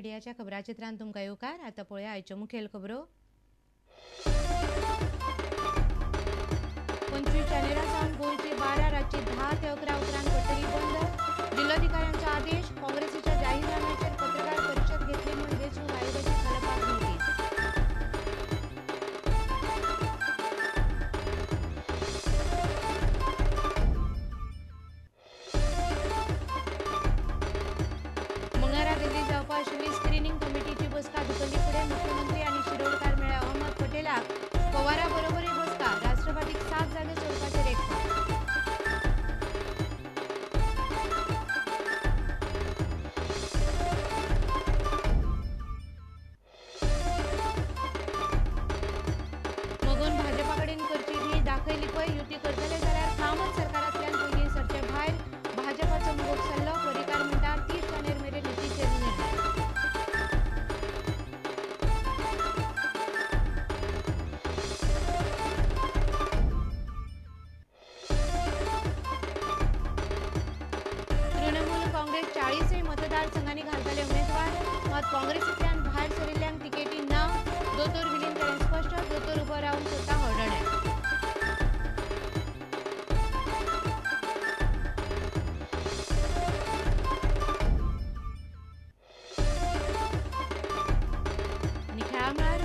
मिडियाच्या खबराचित्रांत तुमकां येवकार। आतां पळया आयच्यो मुखेल खबरो। 25 जानेवारी सावन गोंयची 12 रातची 10 ते 11 उपरांत पडटली बंद। जिल्लोधिकाऱ्यांचो आदेश। काँग्रेसीच्या जाहीरनाम्याचेर पत्रकार परिशद घेतली म्हूण वेंचणूक आयोगाची खलपाक नोटीस। मंगळारा दिल्लीत जावपा आशिल्ली स्क्रिनींग कमिटीची बसका धुकल्ली फुडें मुख्यमंत्री आनी शिरोडकार मेळ्ळे अहमद पटेलाक पवारा बरोबरय बसका। राष्ट्रवादीक 7 जागे सोडपाचेर एकमत। मगोन भाजपा कडेन करची न्ही दाखयली पळय युती करतले जाल्यार कामत सरकारांतल्यान पयलीं सरचे भायर। भाजपाचो मोग सल्लो। पर्रीकार म्हणटा 30 जानेर मेरेन युतीचेर निर्णय। तृणमूल काँग्रेस 40 मतदारसंघांनी घालतले उमेदवार। मात काँग्रेसींतल्यान भायर सरिल्ल्यांक तिकेटी ना। दोतोर विलीन केलें स्पश्ट। दोतोर उबो रावन सोदता हळडणे। आनी खेळा मळार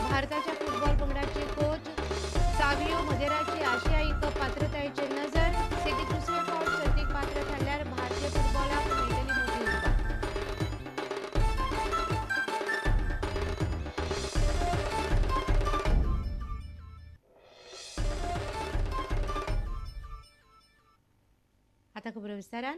भारताच्या फुटबॉल पंगडाचे कोच सावियो मदेराची आशियाई कप पात्रतायेचेर नजर। सेगीत दुसरे फावट सर्तीक पात्र थारल्यार भारतीय फुटबॉलाक मेळटली मोठी उर्बा। आतां खबरो विस्तारान।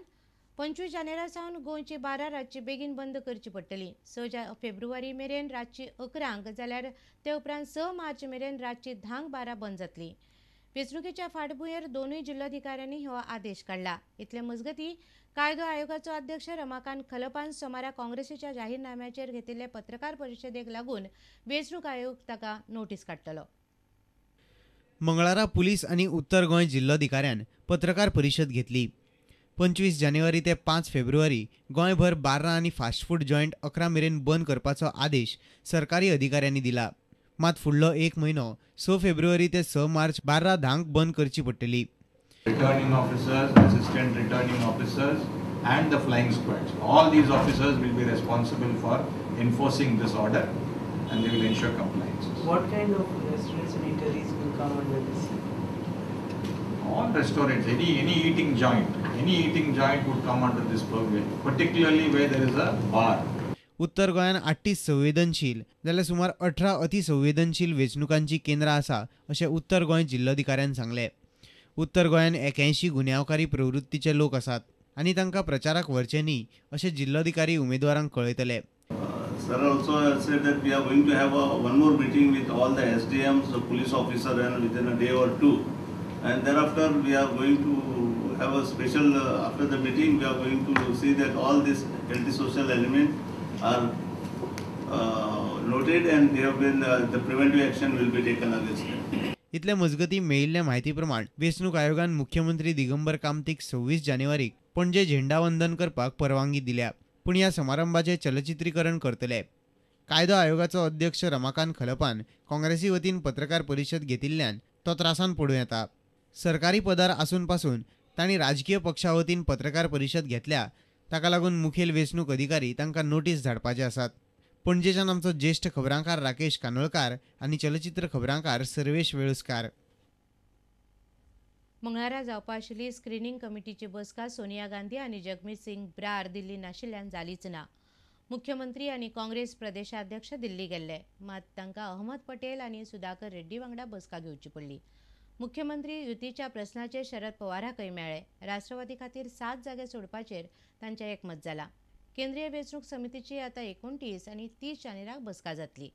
25 जानेवारी सावन गोंयची 12 रातची बेगीन बंद करची पडटली। 6 फेब्रुवारी मेरेन रातची 11 जाल्यार ते उपरांत 6 मार्च मेरेन रातची 10:12 बंद जातली। वेंचणुकेच्या फाटभुंयेर दोनूय जिल्लोधिकाऱ्यांनी हो आदेश काडला। इतले मजगतीं कायदो आयोगाचो अध्यक्ष रमाकांत खलपान सोमारा काँग्रेसीच्या जाहीरनाम्याचेर घेतिल्ले पत्रकार परिशदेक लागून वेंचणूक आयोग ताका नोटीस काडटलो। मंगळारा पुलीस आनी उत्तर गोंय जिल्लोधिकाऱ्यान पत्रकार परिशद घेतली। 25 जानेवारी ते 5 फेब्रुवारी गोंयभर बार्रां आनी फास्ट फूड जॉयंट 11 मेरेन बंद करपाचो आदेश सरकारी अधिकाऱ्यांनी दिला। मात फुडलो एक म्हयनो 6 फेब्रुवारी ते 6 मार्च बार्रां 10 बंद करची पडटली। Returning officers, assistant returning officers and the flying squads. All these officers will be responsible for enforcing this order and they will ensure compliance. What kind of restaurants and eateries will come under this? All restaurants, any eating joint would come under this purview, particularly where there is a bar. उत्तर गोंयान 38 संवेदनशील जाल्यार सुमार 18 अतिसंवेदनशील वेंचणुकांची केंद्रां आसा अशें उत्तर गोंय जिल्लोधिकाऱ्यान सांगलें। उत्तर गोंयान 81 गुन्यांवकारी प्रवृत्तीचे लोक आसात आनी तांकां प्रचाराक व्हरचे न्ही अशें जिल्लोधिकारी उमेदवारांक कळयतले। Sir also said that we are going to have one more meeting with all the SDMs, the police officer, and within a day or two, and thereafter we are going to have a special. After the meeting, we are going to see that all these antisocial elements are noted, and they have been the preventive action will be taken against them. इतले मजगतीं मेळिल्ल्या म्हायती प्रमाण वेंचणूक आयोगान मुख्यमंत्री दिगंबर कामतीक 26 जानेवारीक पणजे झेंडावंदन करपाक परवानगी दिल्या, पूण ह्या समारंभाचें चलचित्रीकरण करतले। कायदो आयोगाचो अध्यक्ष रमाकांत खलपान काँग्रेसी वतीन पत्रकार परिशद घेतिल्ल्यान तो त्रासान पडूं येता। सरकारी पदार आसून पासून तांणी राजकीय पक्षा वतीन पत्रकार परिशद घेतल्या, ताका लागून मुखेल वेंचणूक अधिकारी तांकां नोटीस धाडपाचे आसात। पणजेच्यान आमचो ज्येश्ठ खबरांकार राकेश कानोळकार आनी चलचित्र खबरांकार सर्वेश वेळुस्कार। मंगळारा जावपा आशिल्ली स्क्रिनींग कमिटीची बसका सोनिया गांधी आनी जगमीत सिंग ब्रार दिल्ली नाशिल्ल्यान जालीच ना। मुख्यमंत्री आनी काँग्रेस प्रदेशाध्यक्ष दिल्ली गेल्ले, मात तांकां अहमद पटेल आनी सुधाकर रेड्डी वांगडा बसका घेवची पडली। मुख्यमंत्री युतीच्या प्रस्नाचेर शरद पवाराकय मेळ्ळे। राष्ट्रवादी खातीर 7 जागे सोडपाचेर तांचें एकमत जालां। केंद्रीय वेंचणूक समितीची आतां 29 आनी 30 जानेराक बसका जातली।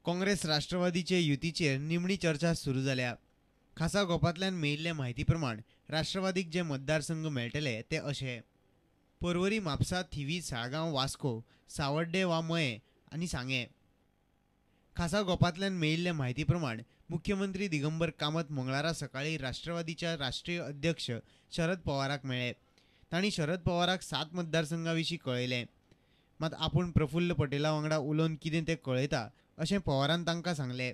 काँग्रेस राष्ट्रवादीचे युतीचेर निमणी चर्चा सुरू जाल्या। खासा गोपांतल्यान मेळिल्ले म्हायती प्रमाण राष्ट्रवादीक जे मतदारसंघ मेळटले ते अशे: पर्वरी, म्हापसा, थिवी, साळगांव, वास्को, सावर्डे वा मये आनी सांगे। खासा गोपांतल्यान मेळिल्ले म्हायती प्रमाण मुख्यमंत्री दिगंबर कामत मंगळारा सकाळी राष्ट्रवादीच्या राष्ट्रीय अध्यक्ष शरद पवाराक मेळ्ळे. तांणी शरद पवाराक 7 मतदारसंघां विशीं कळयलें. मात आपूण प्रफुल्ल पटेला वांगडा उलोवन कितें तें कळयता अशें पवारान तांकां सांगलें.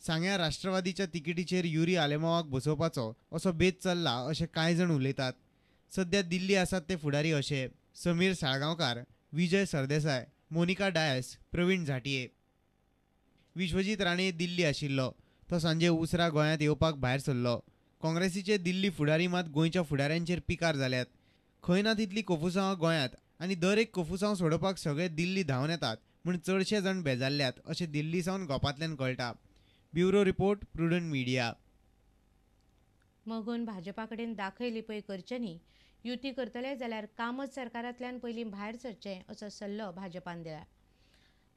सांग्या राष्ट्रवादीच्या तिकेटीचेर युरी आलेमावाक बसोवपाचो असो बेत चल्ला अशें कांय जाण उलयतात. सध्या दिल्ली आसात ते फुडारी अशे समीर साळगांवकार, विजय सरदेसाय, मोनिका डायस, प्रवीण झांटये. विश्वजीत राणे दिल्ली आशिल्लो. तो सांजे उसरा गोंयांत येवपाक भायर सरलो. काँग्रेसीचे दिल्ली फुडारी मात गोंयच्या फुडाऱ्यांचेर पिकार जाल्यात. खंय ना तितली कफुसांवां गोंयांत आनी दर एक कफुसांव सोडोवपाक सगळे दिल्ली धांवन येतात म्हूण चडशे जाण बेजारल्यात अशें दिल्ली सावन गोपांतल्यान कळटा. Bureau report, Prudent Media. मगून भाजपा कडेन दाखय लिपय करचे न्ही, युती करतले जाल्यार कामत सरकारांतल्यान पयलीं भायर सरचें असो सल्लो भाजपान दिला.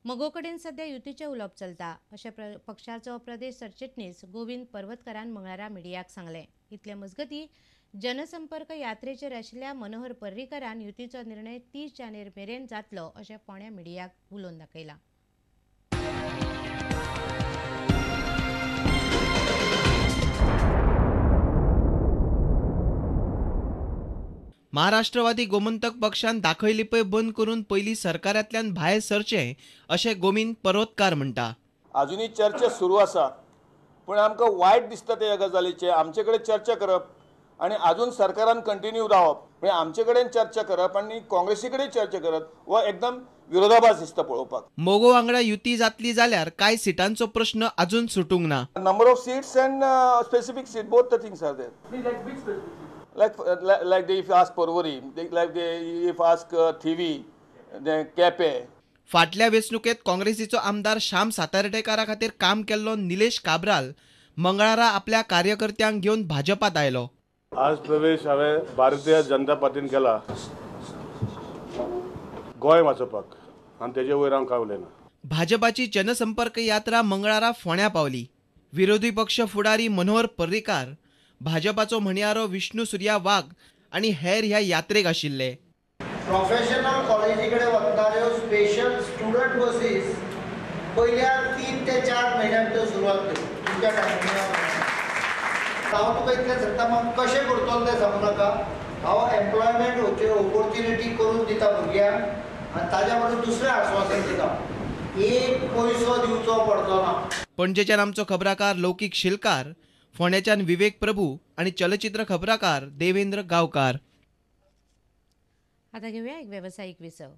मगो कडेन सध्या युतीचें उलोवप चलता अशें पक्षाचो प्रदेश सरचिटणीस गोविंद पर्वतकारान मंगळारा मिडियाक सांगलें. इतले मजगतीं जनसंपर्क यात्रेचेर आशिल्ल्या मनोहर पर्रीकारान युतीचो निर्णय 30 जानेर मेरेन जातलो अशें फोंड्या मिडियाक उलोवन दाखयलां. महाराष्ट्रवादी गोमंतक पक्षान दाखय लिपय बंद करून पयलीं सरकारांतल्यान भायर सरचें अशें गोविंद पर्वतकार म्हणटा. अजुनूय चर्चा सुरू आसा, पूण आमकां वायट दिसता त्या गजालीचें. आमचे कडेन चर्चा करप आनी अजून सरकारान कंटिन्यू रावप, म्हणजे आमचे कडेन चर्चा करप आनी काँग्रेसी कडेन चर्चा करप हो एकदम विरोधाभास दिसता पळोवपाक. मोगो वांगडा युती जातली जाल्यार कांय सिटांचो प्रश्न अजून सुटूंक ना. Number of seats and specific seat, both the things are there. Like if you ask Porvorim, if ask Thivi, then Kepe. फाटल्या वेंचणुकेत काँग्रेसीचो आमदार श्याम सातार्डेकारा खातीर काम केल्लो निलेश काब्राल मंगळारा आपल्या कार्यकर्त्यांक घेवन भाजपात आयलो. आज प्रवेश हांवें भारतीय जनता पार्टीन केला गोंय वाचोवपाक आनी तेजे वयर हांव कांय उलयना. भाजपाची जनसंपर्क यात्रा मंगळारा फोंड्या पावली. विरोधी पक्ष फुडारी मनोहर पर्रीकार, भाजपाचो म्हणयारो विष्णू सुर्या वाघ आनी हेर ह्या यात्रेक आशिल्ले. प्रोफेशनल कॉलेजी कडेन वचणाऱ्यो स्पेशल स्टुडंट बसीस पयल्या 3 ते 4 म्हयन्यांत त्यो सुरवात केली. हांव तुका इतलें सांगता, म्हाका कशें करतलो तें सांगूं नाका. हांव एम्प्लॉयमेंट ऑपॉर्च्युनिटी करून दिता भुरग्यांक आनी ताज्या बरोबर दुसरें आश्वासन दिता, एक पयसो दिवचो पडचो ना. पणजेच्यान आमचो खबराकार लौकीक शिलकार, फोंड्याच्यान विवेक प्रभू आनी चलचित्र खबराकार देवेंद्र गांवकार. आतां घेवया एक वेवसायीक विसव.